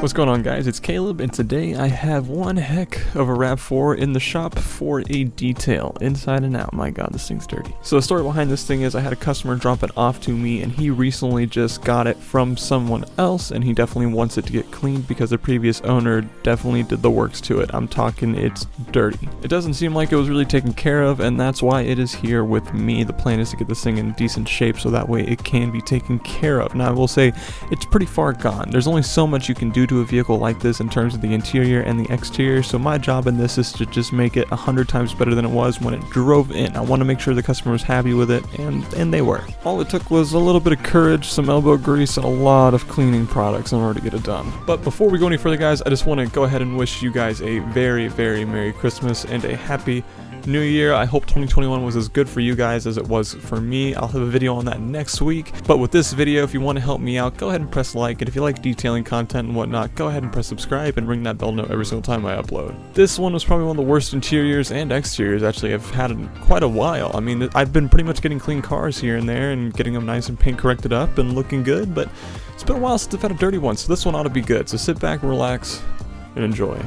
What's going on, guys? It's Caleb, and today I have one heck of a RAV4 in the shop for a detail, inside and out. My god, this thing's dirty. So the story behind this thing is I had a customer drop it off to me, and he recently just got it from someone else, and he definitely wants it to get cleaned because the previous owner definitely did the works to it. I'm talking it's dirty. It doesn't seem like it was really taken care of, and that's why it is here with me. The plan is to get this thing in decent shape so that way it can be taken care of. Now, I will say it's pretty far gone. There's only so much you can do to a vehicle like this in terms of the interior and the exterior, so my job in this is to just make it 100 times better than it was when it drove in. I want to make sure the customer was happy with it, and they were. All it took was a little bit of courage, some elbow grease, and a lot of cleaning products in order to get it done. But before we go any further, guys, I just want to go ahead and wish you guys a very, very Merry Christmas and a Happy New Year. I hope 2021 was as good for you guys as it was for me. I'll have a video on that next week. But with this video, if you want to help me out, go ahead and press like, and if you like detailing content and whatnot, go ahead and press subscribe and ring that bell note every single time I upload. This one was probably one of the worst interiors and exteriors actually I've had in quite a while. I mean, I've been pretty much getting clean cars here and there and getting them nice and paint corrected up and looking good, but it's been a while since I've had a dirty one, so this one ought to be good. So sit back, relax, and enjoy.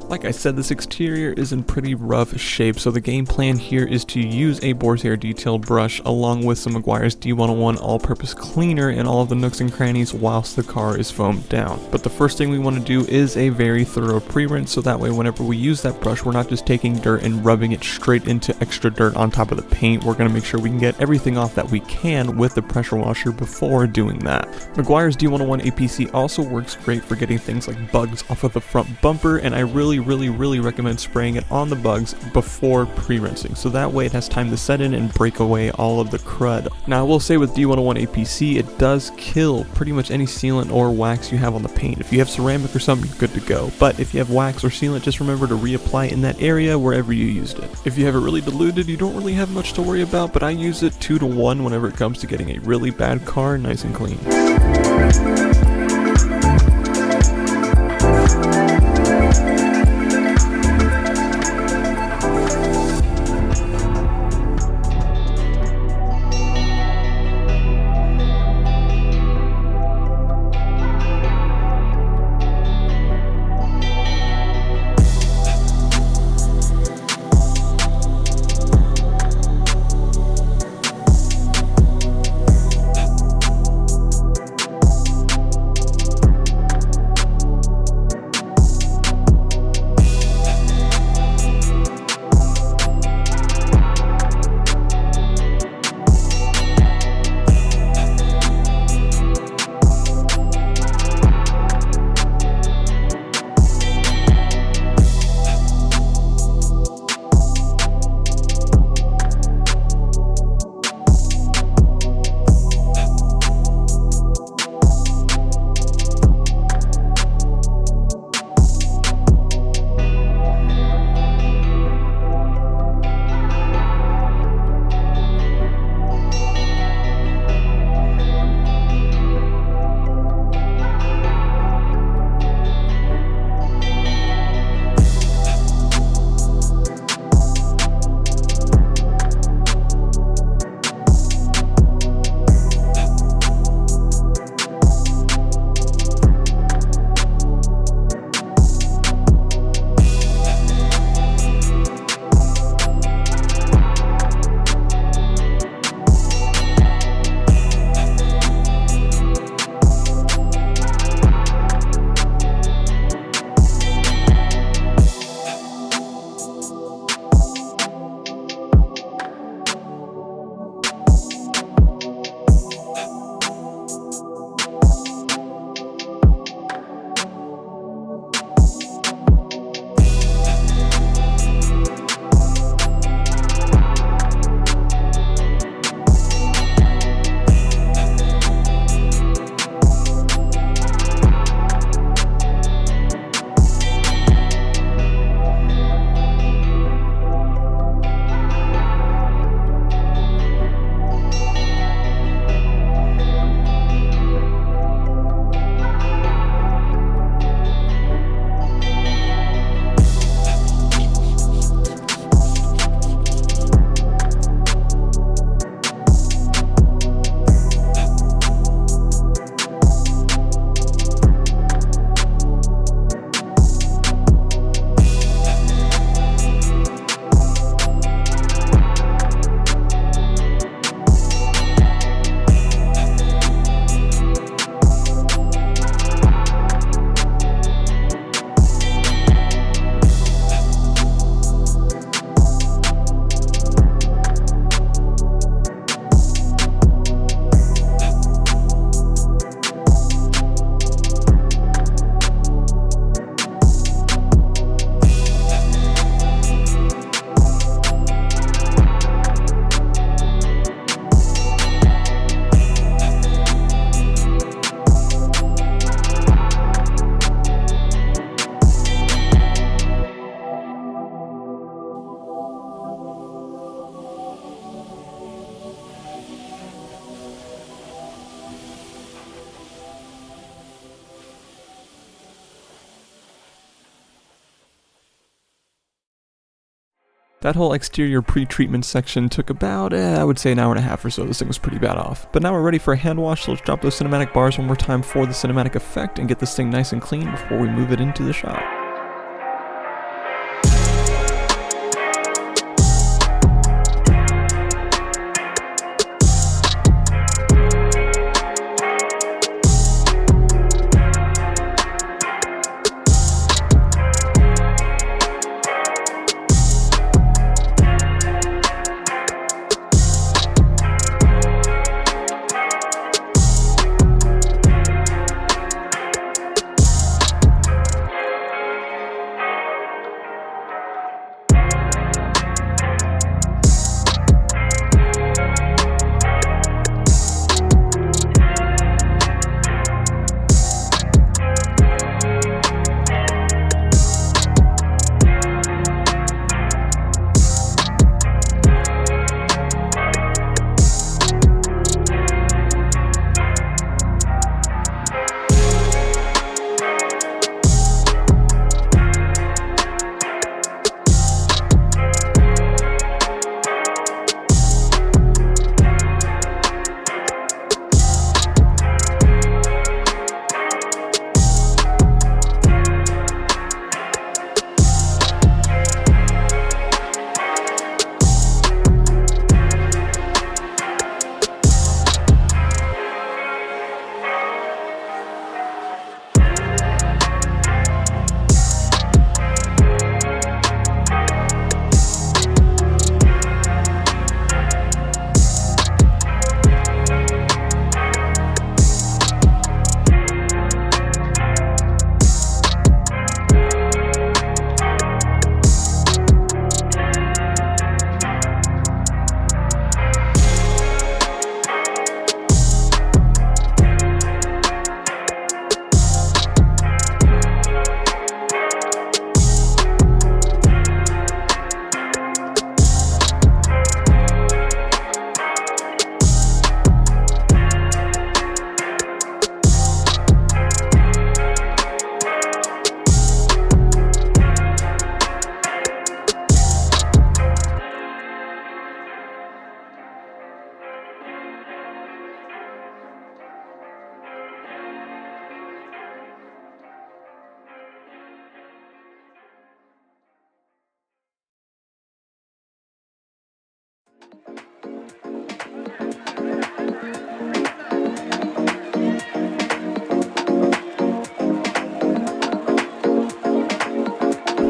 Like I said, this exterior is in pretty rough shape, so the game plan here is to use a boar's hair detail brush along with some Meguiar's D101 all-purpose cleaner in all of the nooks and crannies whilst the car is foamed down. But the first thing we want to do is a very thorough pre-rinse, so that way whenever we use that brush, we're not just taking dirt and rubbing it straight into extra dirt on top of the paint. We're going to make sure we can get everything off that we can with the pressure washer before doing that. Meguiar's D101 APC also works great for getting things like bugs off of the front bumper, and I really recommend spraying it on the bugs before pre-rinsing, so that way it has time to set in and break away all of the crud. Now, I will say with D101 APC, it does kill pretty much any sealant or wax you have on the paint. If you have ceramic or something, you're good to go, but if you have wax or sealant, just remember to reapply in that area wherever you used it. If you have it really diluted, you don't really have much to worry about, but I use it 2 to 1 whenever it comes to getting a really bad car nice and clean. That whole exterior pre-treatment section took about, I would say an hour and a half or so. This thing was pretty bad off. But now we're ready for a hand wash, so let's drop those cinematic bars one more time for the cinematic effect and get this thing nice and clean before we move it into the shop.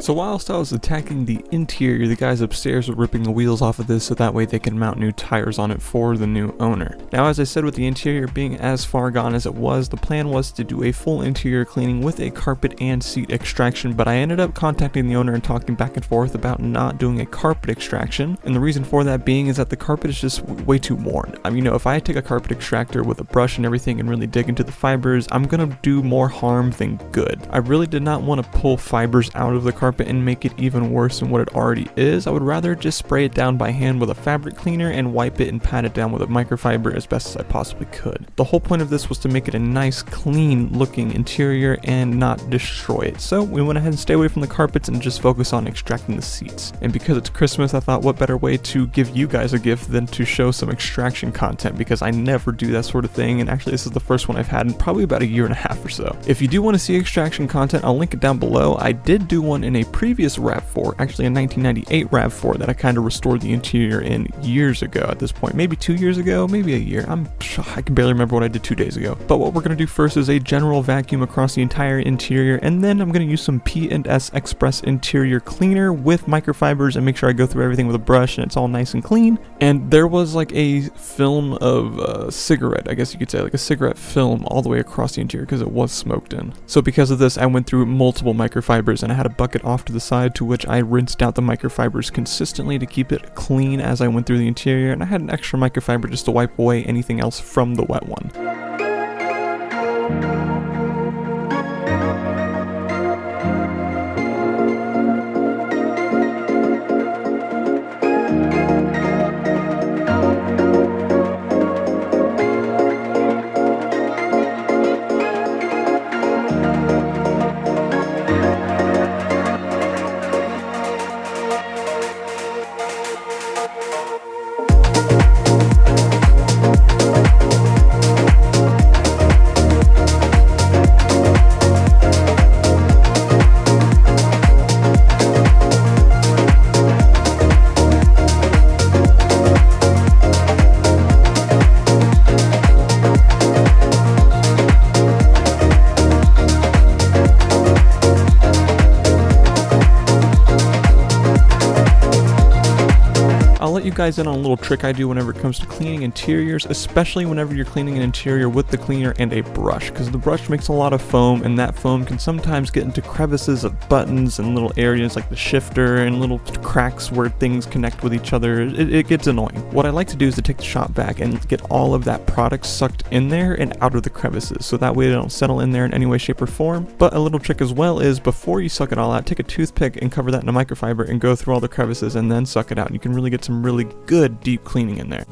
So whilst I was attacking the interior, the guys upstairs were ripping the wheels off of this so that way they can mount new tires on it for the new owner. Now, as I said, with the interior being as far gone as it was, the plan was to do a full interior cleaning with a carpet and seat extraction, but I ended up contacting the owner and talking back and forth about not doing a carpet extraction, and the reason for that being is that the carpet is just way too worn. I mean, if I take a carpet extractor with a brush and everything and really dig into the fibers, I'm gonna do more harm than good. I really did not want to pull fibers out of the carpet and make it even worse than what it already is. I would rather just spray it down by hand with a fabric cleaner and wipe it and pat it down with a microfiber as best as I possibly could. The whole point of this was to make it a nice, clean looking interior and not destroy it. So we went ahead and stay away from the carpets and just focus on extracting the seats. And because it's Christmas, I thought what better way to give you guys a gift than to show some extraction content, because I never do that sort of thing, and actually this is the first one I've had in probably about a year and a half or so. If you do want to see extraction content, I'll link it down below. I did do one in a previous RAV4, actually a 1998 RAV4 that I kind of restored the interior in years ago at this point, maybe 2 years ago, maybe a year. I can barely remember what I did 2 days ago. But what we're going to do first is a general vacuum across the entire interior, and then I'm going to use some P&S Express interior cleaner with microfibers and make sure I go through everything with a brush and it's all nice and clean. And there was like a film of cigarette, I guess you could say, like a cigarette film all the way across the interior because it was smoked in. So because of this, I went through multiple microfibers and I had a bucket off to the side to which I rinsed out the microfibers consistently to keep it clean as I went through the interior, and I had an extra microfiber just to wipe away anything else from the wet one. guys in on a little trick I do whenever it comes to cleaning interiors, especially whenever you're cleaning an interior with the cleaner and a brush, because the brush makes a lot of foam, and that foam can sometimes get into crevices of buttons and little areas like the shifter and little cracks where things connect with each other. It gets annoying. What I like to do is to take the shop vac and get all of that product sucked in there and out of the crevices, so that way they don't settle in there in any way, shape, or form. But a little trick as well is before you suck it all out, take a toothpick and cover that in a microfiber and go through all the crevices and then suck it out. You can really get some really good deep cleaning in there.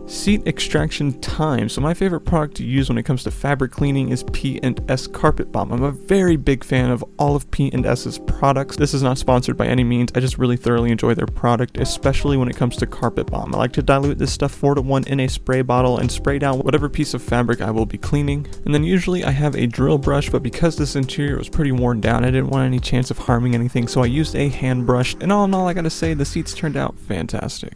Seat extraction time. So my favorite product to use when it comes to fabric cleaning is P&S Carpet Bomb. I'm a very big fan of all of P&S's products. This is not sponsored by any means. I just really thoroughly enjoy their product, especially when it comes to Carpet Bomb. I like to dilute this stuff 4:1 in a spray bottle and spray down whatever piece of fabric I will be cleaning. And then usually I have a drill brush, but because this interior was pretty worn down, I didn't want any chance of harming anything, so I used a hand brush. And all in all, I gotta say, the seats turned out fantastic.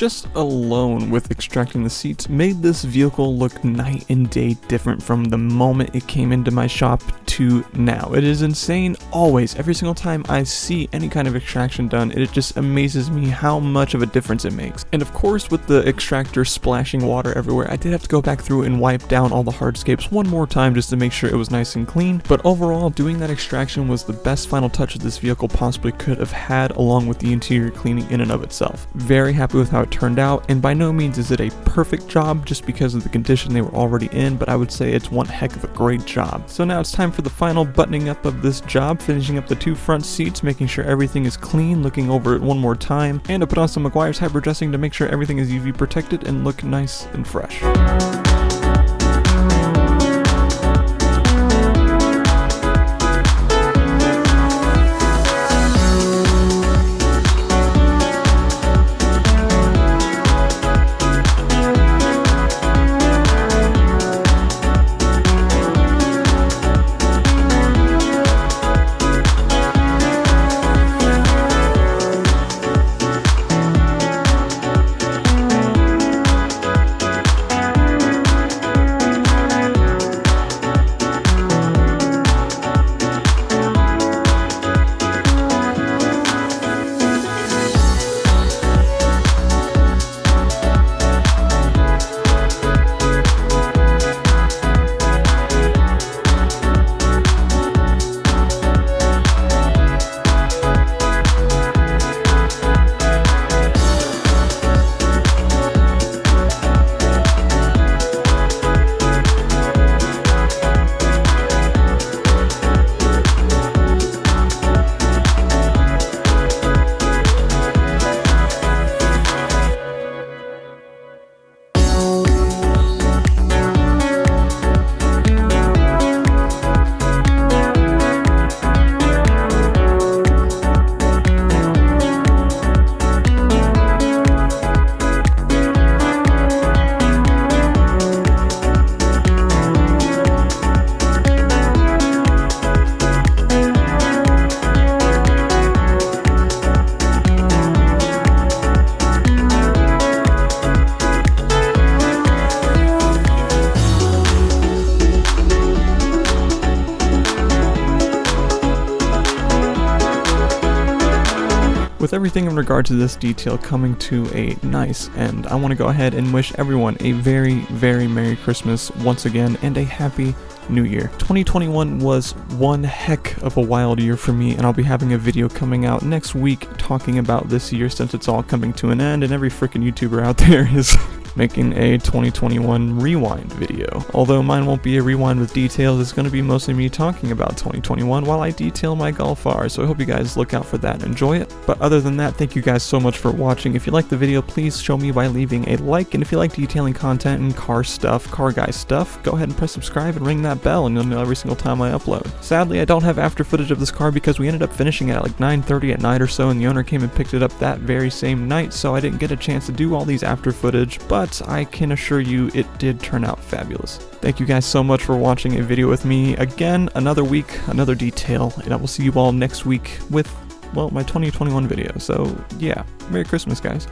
just alone with extracting the seats made this vehicle look night and day different from the moment it came into my shop to now. It is insane always, every single time I see any kind of extraction done, it just amazes me how much of a difference it makes. And of course, with the extractor splashing water everywhere, I did have to go back through and wipe down all the hardscapes one more time just to make sure it was nice and clean. But overall, doing that extraction was the best final touch that this vehicle possibly could have had, along with the interior cleaning in and of itself. Very happy with how it turned out, and by no means is it a perfect job just because of the condition they were already in, but I would say it's one heck of a great job. So now it's time for the final buttoning up of this job, finishing up the two front seats, making sure everything is clean, looking over it one more time, and to put on some McGuire's Hyper dressing to make sure everything is UV protected and look nice and fresh. With everything in regard to this detail coming to a nice end, I want to go ahead and wish everyone a very, very Merry Christmas once again and a Happy New Year. 2021 was one heck of a wild year for me, and I'll be having a video coming out next week talking about this year since it's all coming to an end and every freaking YouTuber out there is making a 2021 rewind video. Although mine won't be a rewind with details, it's going to be mostly me talking about 2021 while I detail my Golf R, so I hope you guys look out for that and enjoy it. But other than that, thank you guys so much for watching. If you liked the video, please show me by leaving a like, and if you like detailing content and car stuff, car guy stuff, go ahead and press subscribe and ring that bell and you'll know every single time I upload. Sadly, I don't have after footage of this car because we ended up finishing it at like 9:30 at night or so, and the owner came and picked it up that very same night, so I didn't get a chance to do all these after footage, but I can assure you it did turn out fabulous. Thank you guys so much for watching a video with me. Again, another week, another detail, and I will see you all next week with, well, my 2021 video. So yeah, Merry Christmas, guys.